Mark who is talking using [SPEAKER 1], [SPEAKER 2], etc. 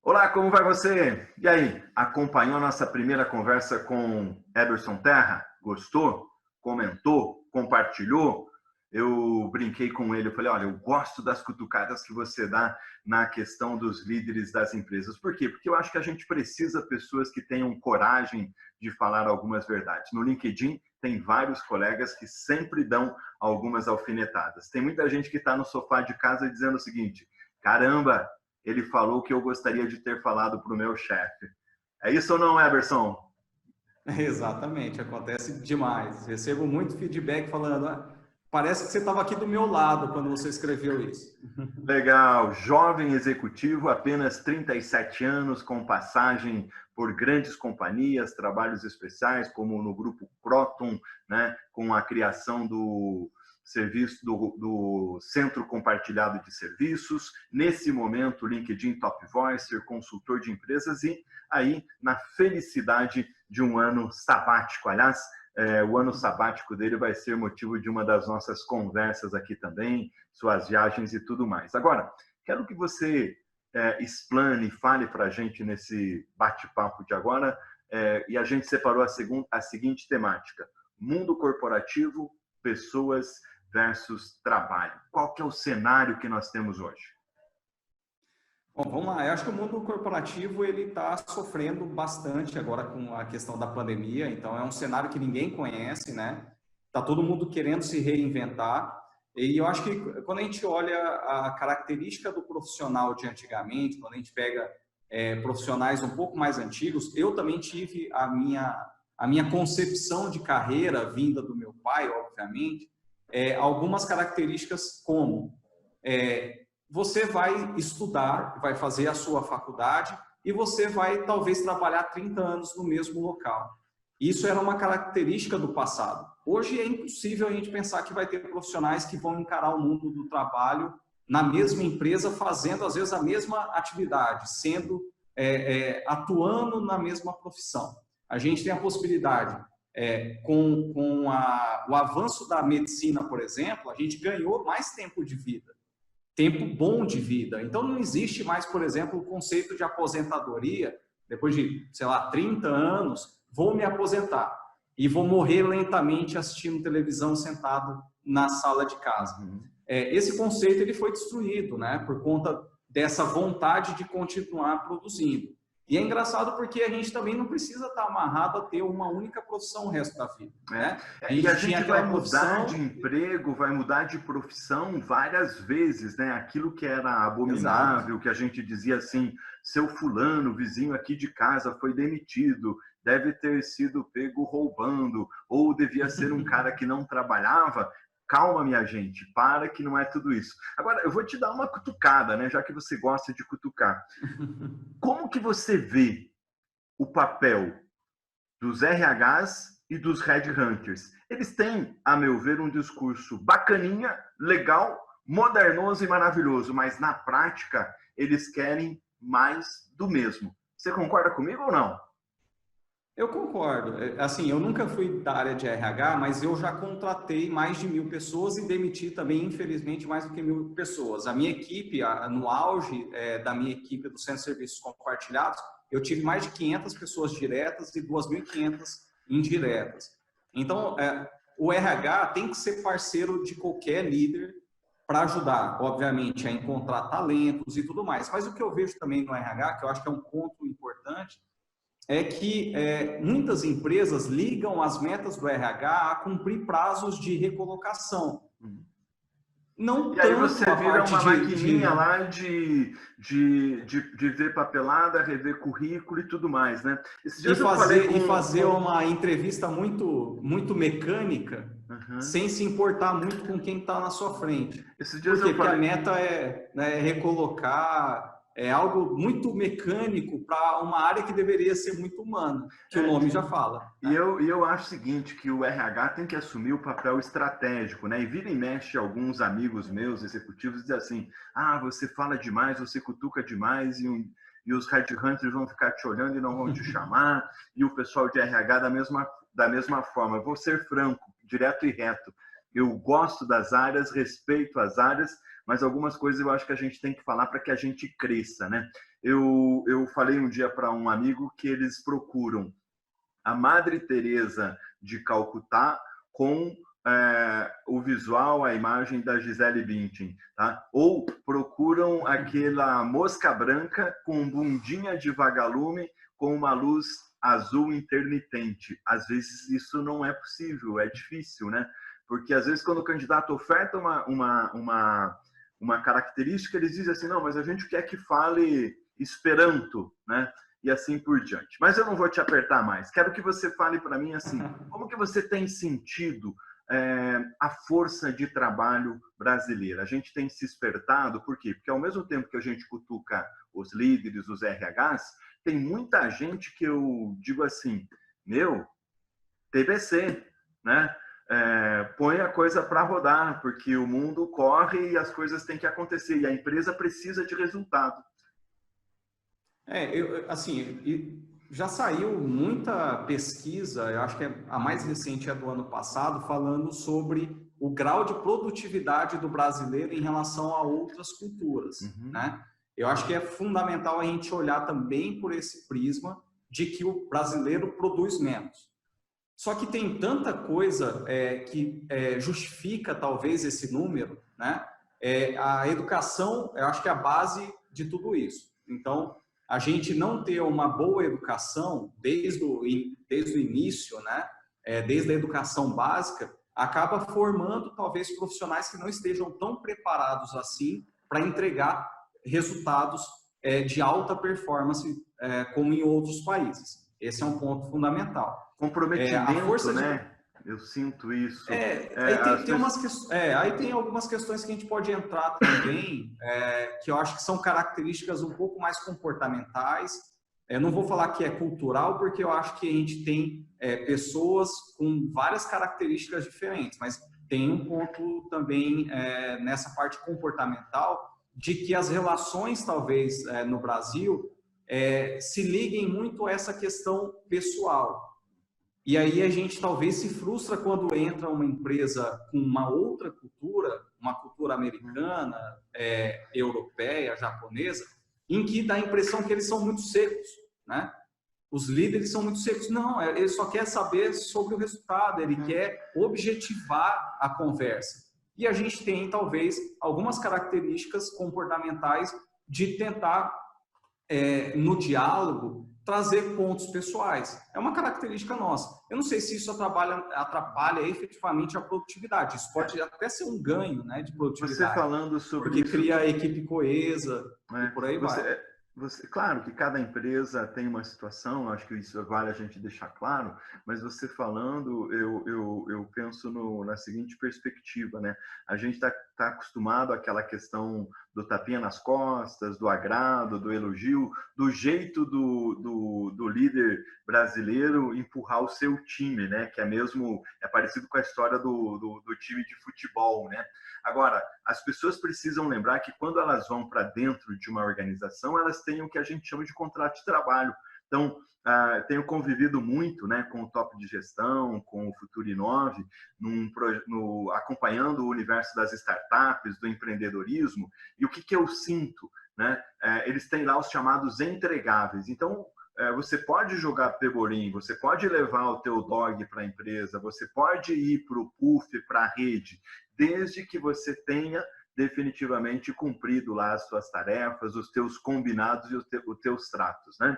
[SPEAKER 1] Olá, como vai você? E aí, acompanhou nossa primeira conversa com Eberson Terra? Gostou? Comentou? Compartilhou? Eu brinquei com ele, eu falei, olha, eu gosto das cutucadas que você dá na questão dos líderes das empresas. Por quê? Porque eu acho que a gente precisa de pessoas que tenham coragem de falar algumas verdades. No LinkedIn tem vários colegas que sempre dão algumas alfinetadas. Tem muita gente que está no sofá de casa dizendo o seguinte, caramba, ele falou que eu gostaria de ter falado para o meu chefe. É isso ou não, Eberson?
[SPEAKER 2] Exatamente, acontece demais. Recebo muito feedback falando, parece que você estava aqui do meu lado quando você escreveu isso.
[SPEAKER 1] Legal, jovem executivo, apenas 37 anos, com passagem por grandes companhias, trabalhos especiais, como no grupo Croton, né, com a criação do serviço do Centro Compartilhado de Serviços, nesse momento LinkedIn Top Voice, ser consultor de empresas e aí na felicidade de um ano sabático. Aliás, o ano sabático dele vai ser motivo de uma das nossas conversas aqui também, suas viagens e tudo mais. Agora, quero que você explane e fale para a gente nesse bate-papo de agora, e a gente separou a seguinte temática, mundo corporativo, pessoas versus trabalho. Qual que é o cenário que nós temos hoje?
[SPEAKER 2] Bom, vamos lá. Eu acho que o mundo corporativo ele está sofrendo bastante agora com a questão da pandemia. Então, é um cenário que ninguém conhece, né? Tá todo mundo querendo se reinventar. E eu acho que quando a gente olha a característica do profissional de antigamente, quando a gente pega profissionais um pouco mais antigos, eu também tive a minha concepção de carreira vinda do meu pai, obviamente, algumas características como você vai estudar, vai fazer a sua faculdade e você vai talvez trabalhar 30 anos no mesmo local. Isso era uma característica do passado. Hoje é impossível a gente pensar que vai ter profissionais que vão encarar o mundo do trabalho na mesma empresa, fazendo às vezes a mesma atividade, atuando na mesma profissão. A gente tem a possibilidade, com o avanço da medicina, por exemplo, a gente ganhou mais tempo de vida. Tempo bom de vida. Então, não existe mais, por exemplo, o conceito de aposentadoria, depois de, sei lá, 30 anos, vou me aposentar e vou morrer lentamente assistindo televisão sentado na sala de casa. Esse conceito ele foi destruído, né, por conta dessa vontade de continuar produzindo. E é engraçado porque a gente também não precisa estar amarrado a ter uma única profissão o resto da vida. Né?
[SPEAKER 1] E a gente vai mudar de emprego, vai mudar de profissão várias vezes, né? Aquilo que era abominável, exato, que a gente dizia assim, seu fulano, vizinho aqui de casa, foi demitido, deve ter sido pego roubando, ou devia ser um cara que não trabalhava. Calma, minha gente, para que não é tudo isso. Agora, eu vou te dar uma cutucada, né? Já que você gosta de cutucar. Como que você vê o papel dos RHs e dos headhunters? Eles têm, a meu ver, um discurso bacaninha, legal, modernoso e maravilhoso, mas na prática eles querem mais do mesmo. Você concorda comigo ou não?
[SPEAKER 2] Eu concordo. Assim, eu nunca fui da área de RH, mas eu já contratei mais de 1.000 pessoas e demiti também, infelizmente, mais do que 1.000 pessoas. A minha equipe, no auge da minha equipe do Centro de Serviços Compartilhados, eu tive mais de 500 pessoas diretas e 2.500 indiretas. Então, o RH tem que ser parceiro de qualquer líder para ajudar, obviamente, a encontrar talentos e tudo mais. Mas o que eu vejo também no RH, que eu acho que é um ponto importante, é que muitas empresas ligam as metas do RH a cumprir prazos de recolocação. Não
[SPEAKER 1] e aí
[SPEAKER 2] tanto
[SPEAKER 1] você
[SPEAKER 2] a
[SPEAKER 1] vira
[SPEAKER 2] parte
[SPEAKER 1] uma maquininha lá de ver papelada, rever currículo e tudo mais, né?
[SPEAKER 2] Esses dias eu falei e fazer uma entrevista muito mecânica, sem se importar muito com quem está na sua frente. Por quê? Porque a meta é recolocar, é algo muito mecânico para uma área que deveria ser muito humana, que o nome já fala.
[SPEAKER 1] E eu acho o seguinte, que o RH tem que assumir o papel estratégico, né? E vira e mexe alguns amigos meus, executivos, dizem assim, você fala demais, você cutuca demais e os headhunters vão ficar te olhando e não vão te chamar, e o pessoal de RH da mesma forma. Eu vou ser franco, direto e reto. eu gosto das áreas, respeito as áreas, mas algumas coisas eu acho que a gente tem que falar para que a gente cresça, né? Eu falei um dia para um amigo que eles procuram a Madre Teresa de Calcutá com o visual, a imagem da Gisele Bündchen, tá? Ou procuram aquela mosca branca com bundinha de vagalume com uma luz azul intermitente. Às vezes isso não é possível, é difícil, né? Porque às vezes quando o candidato oferta uma característica, eles dizem assim, não, mas a gente quer que fale Esperanto, né? E assim por diante. Mas eu não vou te apertar mais. Quero que você fale para mim assim, como que você tem sentido a força de trabalho brasileira? A gente tem se espertado, por quê? Porque ao mesmo tempo que a gente cutuca os líderes, os RHs, tem muita gente que eu digo assim, meu, TBC, né? Põe a coisa para rodar, porque o mundo corre e as coisas têm que acontecer, e a empresa precisa de resultado.
[SPEAKER 2] Assim, já saiu muita pesquisa, eu acho que a mais recente é do ano passado, falando sobre o grau de produtividade do brasileiro em relação a outras culturas, né? Eu acho que é fundamental a gente olhar também por esse prisma de que o brasileiro produz menos. Só que tem tanta coisa que justifica talvez esse número, né? A educação, eu acho que é a base de tudo isso. Então, a gente não ter uma boa educação desde o início, né? Desde a educação básica, acaba formando talvez profissionais que não estejam tão preparados assim para entregar resultados de alta performance como em outros países. Esse é um ponto fundamental.
[SPEAKER 1] Comprometimento, né? Eu sinto isso.
[SPEAKER 2] Aí tem algumas questões que a gente pode entrar também, que eu acho que são características um pouco mais comportamentais. Não vou falar que é cultural, porque eu acho que a gente tem pessoas com várias características diferentes, mas tem um ponto também nessa parte comportamental de que as relações, talvez, no Brasil, se liguem muito a essa questão pessoal. E aí a gente talvez se frustra quando entra uma empresa com uma outra cultura, uma cultura americana, europeia, japonesa, em que dá a impressão que eles são muito secos, né? Os líderes são muito secos. Não, ele só quer saber sobre o resultado, ele quer objetivar a conversa. E a gente tem, talvez, algumas características comportamentais de tentar, no diálogo, trazer pontos pessoais. É uma característica nossa. Eu não sei se isso atrapalha efetivamente a produtividade. Isso pode até ser um ganho, né, de produtividade.
[SPEAKER 1] Você falando sobre
[SPEAKER 2] porque
[SPEAKER 1] isso,
[SPEAKER 2] cria a equipe coesa e por aí vai.
[SPEAKER 1] Claro que cada empresa tem uma situação, acho que isso vale a gente deixar claro, mas você falando, eu penso na seguinte perspectiva, né? A gente está acostumado àquela questão do tapinha nas costas, do agrado, do elogio, do jeito do líder brasileiro empurrar o seu time, né? Que é parecido com a história do time de futebol, né? Agora, as pessoas precisam lembrar que quando elas vão para dentro de uma organização, elas têm o que a gente chama de contrato de trabalho. Então, tenho convivido muito, né, com o top de gestão, com o Futuro Inove, acompanhando o universo das startups, do empreendedorismo, e o que eu sinto, né? Eles têm lá os chamados entregáveis. Então, você pode jogar pebolim, você pode levar o teu dog para a empresa, você pode ir para o puff, para a rede, desde que você tenha definitivamente cumprido lá as suas tarefas, os teus combinados e os teus tratos, né?